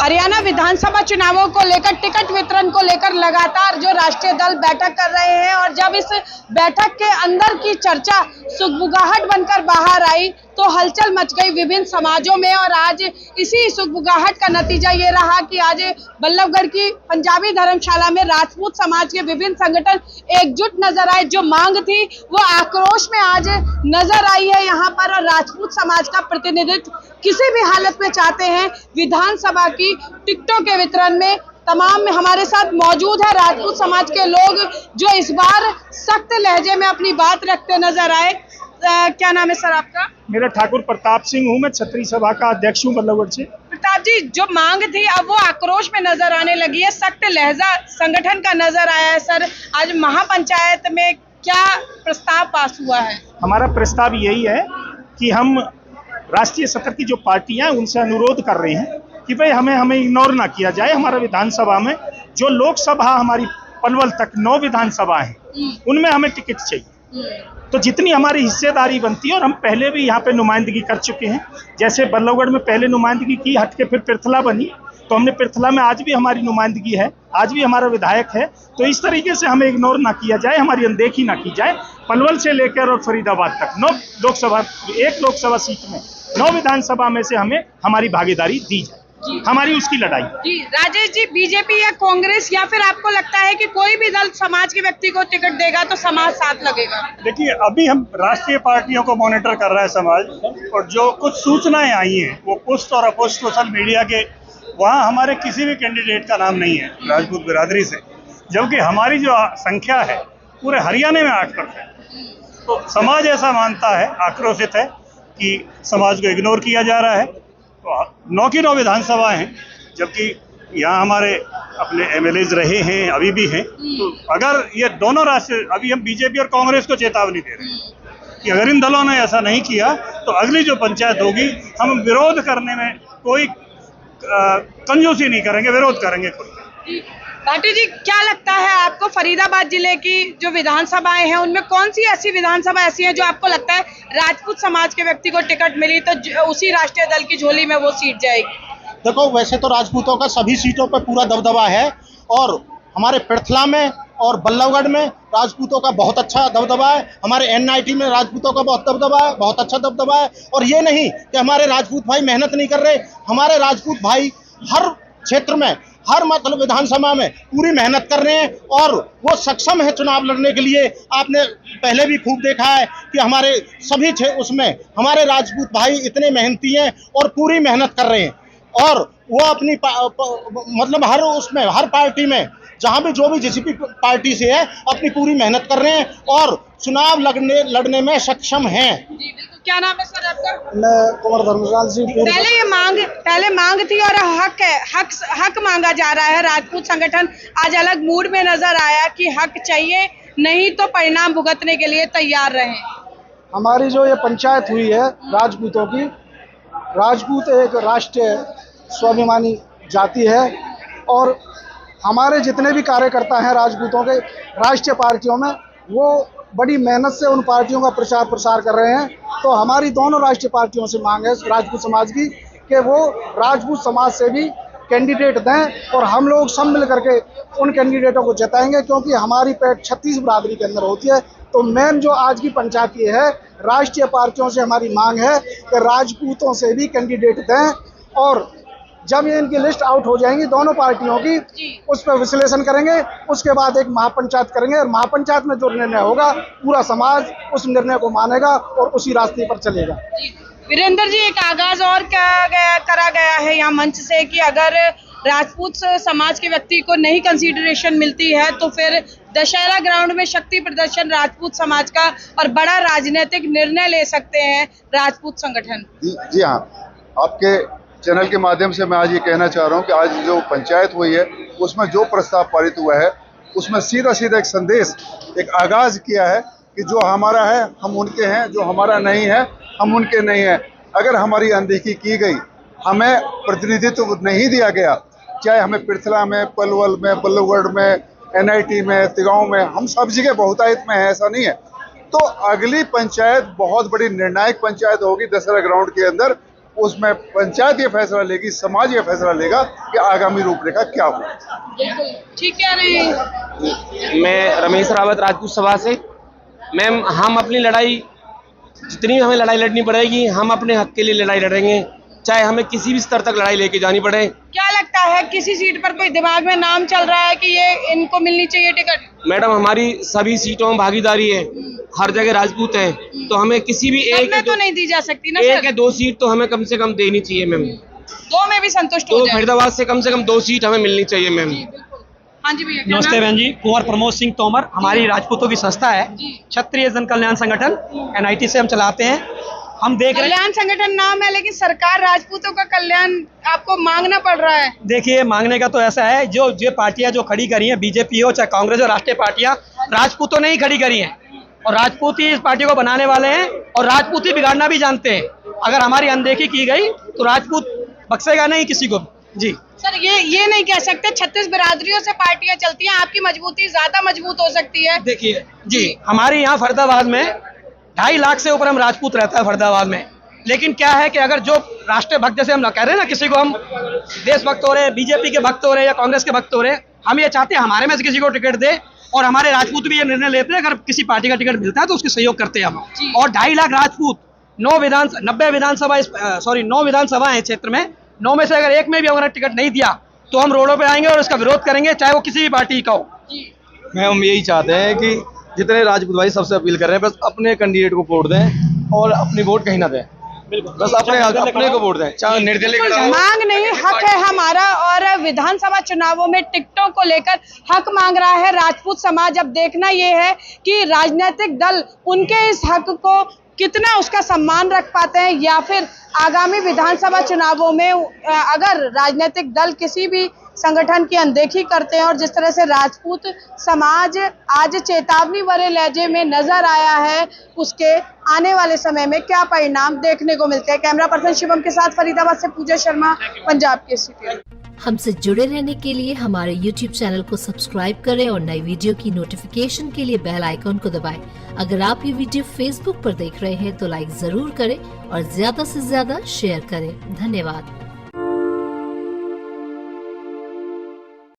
हरियाणा विधानसभा चुनावों को लेकर टिकट वितरण को लेकर लगातार जो राष्ट्रीय दल बैठक कर रहे हैं और जब इस बैठक के अंदर की चर्चा सुगबुगाहट बनकर बाहर आई तो हलचल मच गई विभिन्न समाजों में। और आज इसी सुगबुगाहट का नतीजा ये रहा कि आज बल्लभगढ़ की पंजाबी धर्मशाला में राजपूत समाज के विभिन्न संगठन एकजुट नजर आए। जो मांग थी वो आक्रोश में आज नजर आई है यहाँ पर। और राजपूत समाज का प्रतिनिधित्व किसी भी हालत में चाहते हैं विधानसभा की टिकटों के वितरण में। तमाम हमारे साथ मौजूद है राजपूत समाज के लोग जो इस बार सख्त लहजे में अपनी बात रखते नजर आए। क्या नाम है सर आपका? मेरा ठाकुर प्रताप सिंह हूँ। मैं क्षत्रिय सभा का अध्यक्ष हूँ बल्लभगढ़ से। प्रताप जी, जो मांग थी अब वो आक्रोश में नजर आने लगी है, सख्त लहजा संगठन का नजर आया है। सर, आज महापंचायत में क्या प्रस्ताव पास हुआ है? हमारा प्रस्ताव यही है कि हम राष्ट्रीय स्तर की जो पार्टियां उनसे अनुरोध कर रहे हैं कि भाई हमें इग्नोर ना किया जाए। हमारा विधानसभा में जो लोकसभा हमारी पलवल तक 9 विधानसभा है उनमें हमें टिकट चाहिए। तो जितनी हमारी हिस्सेदारी बनती है, और हम पहले भी यहाँ पे नुमाइंदगी कर चुके हैं। जैसे बल्लभगढ़ में पहले नुमाइंदगी की, हट के फिर पृथला बनी, तो हमने पृथला में आज भी हमारी नुमाइंदगी है, आज भी हमारा विधायक है। तो इस तरीके से हमें इग्नोर ना किया जाए, हमारी अनदेखी ना की जाए। पलवल से लेकर और फरीदाबाद तक 9 लोकसभा, 1 लोकसभा सीट में 9 विधानसभा में से हमें हमारी भागीदारी दी जाए। हमारी उसकी लड़ाई जी। राजेश जी, बीजेपी या कांग्रेस या फिर आपको लगता है कि कोई भी दल समाज के व्यक्ति को टिकट देगा तो समाज साथ लगेगा? देखिए, अभी हम राष्ट्रीय पार्टियों को मॉनिटर कर रहा है समाज, और जो कुछ सूचनाएं आई हैं वो पुष्ट और अपुष्ट सोशल मीडिया के, वहाँ हमारे किसी भी कैंडिडेट का नाम नहीं है राजपूत बिरादरी से, जबकि हमारी जो संख्या है पूरे हरियाणा में 8%। तो समाज ऐसा मानता है, आक्रोशित है कि समाज को इग्नोर किया जा रहा है। तो 9 की 9 विधानसभा हैं, जबकि यहाँ हमारे अपने एमएलएज रहे हैं, अभी भी हैं। तो अगर ये दोनों राष्ट्रीय, अभी हम बीजेपी और कांग्रेस को चेतावनी दे रहे हैं कि अगर इन दलों ने ऐसा नहीं किया तो अगली जो पंचायत होगी हम विरोध करने में कोई कंजूसी नहीं करेंगे, विरोध करेंगे। भाटी जी, क्या लगता है आपको फरीदाबाद जिले की जो विधानसभाएं हैं उनमें कौन सी ऐसी विधानसभा ऐसी हैं जो आपको लगता है राजपूत समाज के व्यक्ति को टिकट मिली तो उसी राष्ट्रीय दल की झोली में वो सीट जाएगी? देखो, वैसे तो राजपूतों का सभी सीटों पर पूरा दबदबा है, और हमारे पृथला में और बल्लभगढ़ में राजपूतों का बहुत अच्छा दबदबा है। हमारे एनआईटी में राजपूतों का बहुत दबदबा है, बहुत अच्छा दबदबा है। और ये नहीं कि हमारे राजपूत भाई मेहनत नहीं कर रहे, हमारे राजपूत भाई हर क्षेत्र में, हर मतलब विधानसभा में पूरी मेहनत कर रहे हैं और वो सक्षम है चुनाव लड़ने के लिए। आपने पहले भी खूब देखा है कि हमारे सभी उसमें हमारे राजपूत भाई इतने मेहनती हैं और पूरी मेहनत कर रहे हैं। और वो अपनी मतलब हर उसमें, हर पार्टी में, जहाँ भी जो भी जिस भी पार्टी से है, अपनी पूरी मेहनत कर रहे हैं और चुनाव लड़ने में सक्षम हैं। जी बिल्कुल। क्या नाम है सर आपका? मैं कुमार धर्मशाल सिंह। पहले मांग थी और हक मांगा जा रहा है। राजपूत संगठन आज अलग मूड में नजर आया कि हक चाहिए, नहीं तो परिणाम भुगतने के लिए तैयार रहे। हमारी जो ये पंचायत हुई है राजपूतों की, राजपूत एक राष्ट्रीय स्वाभिमानी जाति है और हमारे जितने भी कार्यकर्ता हैं राजपूतों के राष्ट्रीय पार्टियों में, वो बड़ी मेहनत से उन पार्टियों का प्रचार प्रसार कर रहे हैं। तो हमारी दोनों राष्ट्रीय पार्टियों से मांग है राजपूत समाज की कि वो राजपूत समाज से भी कैंडिडेट दें और हम लोग सब मिल करके उन कैंडिडेटों को जिताएंगे, क्योंकि हमारी पेट 36 बिरादरी के अंदर होती है। तो मेन जो आज की पंचायत ये है, राष्ट्रीय पार्टियों से हमारी मांग है कि राजपूतों से भी कैंडिडेट दें, और जब ये इनकी लिस्ट आउट हो जाएंगी दोनों पार्टियों की, उस पर विश्लेषण करेंगे, उसके बाद एक महापंचायत करेंगे और महापंचायत में जो निर्णय होगा पूरा समाज उस निर्णय को मानेगा और उसी रास्ते पर चलेगा। वीरेंद्र जी, एक आगाज और करा गया है यहाँ मंच से कि अगर राजपूत समाज के व्यक्ति को नहीं कंसीडरेशन मिलती है तो फिर दशहरा ग्राउंड में शक्ति प्रदर्शन राजपूत समाज का और बड़ा राजनीतिक निर्णय ले सकते हैं राजपूत संगठन। जी हाँ, आपके चैनल के माध्यम से मैं आज ये कहना चाह रहा हूँ कि आज जो पंचायत हुई है उसमें जो प्रस्ताव पारित हुआ है उसमें सीधा एक संदेश, एक आगाज किया है कि जो हमारा है हम उनके हैं, जो हमारा नहीं है हम उनके नहीं हैं। अगर हमारी अनदेखी की गई, हमें प्रतिनिधित्व नहीं दिया गया, चाहे हमें पृथला में, पलवल में, बल्लभगढ़ में, एनआईटी में, तिगांव में, हम सब जगह बहुतायत में है, ऐसा नहीं है। तो अगली पंचायत बहुत बड़ी निर्णायक पंचायत होगी दशहरा ग्राउंड के अंदर, उसमें पंचायत ये फैसला लेगी, समाज ये फैसला लेगा कि आगामी रूपरेखा क्या हो। ठीक कह रहे हैं। मैं रमेश रावत राजपूत सभा से। मैम, हम अपनी लड़ाई, जितनी हमें लड़ाई लड़नी पड़ेगी, हम अपने हक के लिए लड़ाई लड़ेंगे, चाहे हमें किसी भी स्तर तक लड़ाई लेके जानी पड़े। क्या लगता है, किसी सीट पर कोई दिमाग में नाम चल रहा है कि ये इनको मिलनी चाहिए टिकट? मैडम, हमारी सभी सीटों में भागीदारी है, हर जगह राजपूत है, तो हमें किसी भी सब में तो नहीं दी जा सकती ना एक सर। या दो सीट तो हमें कम से कम देनी चाहिए मैम। दो में भी संतुष्ट हो तो जाए। फरीदाबाद से कम 2 सीट हमें मिलनी चाहिए मैम। हाँ जी भैया, क्या नमस्ते नाम? बहन जी, कुंवर प्रमोद सिंह तोमर। हमारी राजपूतों की संस्था है क्षत्रिय जन कल्याण संगठन, NIT से हम चलाते हैं। हम देख रहे हैं, कल्याण संगठन नाम है, लेकिन सरकार राजपूतों का कल्याण आपको मांगना पड़ रहा है। देखिए मांगने का तो ऐसा है, जो पार्टियां जो खड़ी करी हैं, बीजेपी हो चाहे कांग्रेस हो, राष्ट्रीय पार्टियां राजपूतों ने ही खड़ी करी हैं और राजपूत ही इस पार्टी को बनाने वाले हैं और राजपूत ही बिगाड़ना भी जानते हैं। अगर हमारी अनदेखी की गई तो राजपूत बख्शेगा नहीं किसी को जी। सर, ये नहीं कह सकते 36 बिरादरियों से पार्टियां चलती हैं, आपकी मजबूती ज्यादा मजबूत हो सकती है। देखिए जी, हमारे यहाँ फरीदाबाद में 2.5 लाख से ऊपर हम राजपूत रहता है फरीदाबाद में। लेकिन क्या है कि अगर जो राष्ट्रीय भक्त, जैसे हम कह रहे हैं ना, किसी को हम देशभक्त हो रहे हैं, बीजेपी के भक्त हो रहे हैं या कांग्रेस के भक्त हो रहे हैं, हम ये चाहते हैं हमारे में से किसी को टिकट दे और हमारे राजपूत भी ये निर्णय लेते हैं अगर किसी पार्टी का टिकट मिलता है तो उसके सहयोग करते हैं हम। और 2.5 लाख राजपूत 9 विधानसभा है क्षेत्र में, 9 में से अगर एक में भी हमारा टिकट नहीं दिया तो हम रोडों पे आएंगे और इसका विरोध करेंगे, चाहे वो किसी भी पार्टी का हो। मैं हम यही चाहते हैं कि जितने राजपूत भाई सबसे अपील कर रहे हैं, बस अपने कैंडिडेट को वोट दें और अपनी वोट कहीं ना दें, बस अपने को वोट दें, चाहे निर्दलीय खड़ा हो। मांग नहीं, हक है हमारा। और विधानसभा चुनावों में टिकटों को लेकर हक मांग रहा है राजपूत समाज। अब देखना ये है कि राजनीतिक दल उनके इस हक को कितना उसका सम्मान रख पाते हैं, या फिर आगामी विधानसभा चुनावों में अगर राजनीतिक दल किसी भी संगठन की अनदेखी करते हैं और जिस तरह से राजपूत समाज आज चेतावनी भरे लहजे में नजर आया है, उसके आने वाले समय में क्या परिणाम देखने को मिलते हैं। कैमरा पर्सन शिवम के साथ फरीदाबाद से पूजा शर्मा, पंजाब केसरी। हमसे जुड़े रहने के लिए हमारे YouTube चैनल को सब्सक्राइब करें और नई वीडियो की नोटिफिकेशन के लिए बेल आइकॉन को दबाएं। अगर आप ये वीडियो Facebook पर देख रहे हैं तो लाइक जरूर करें और ज्यादा से ज्यादा शेयर करें। धन्यवाद।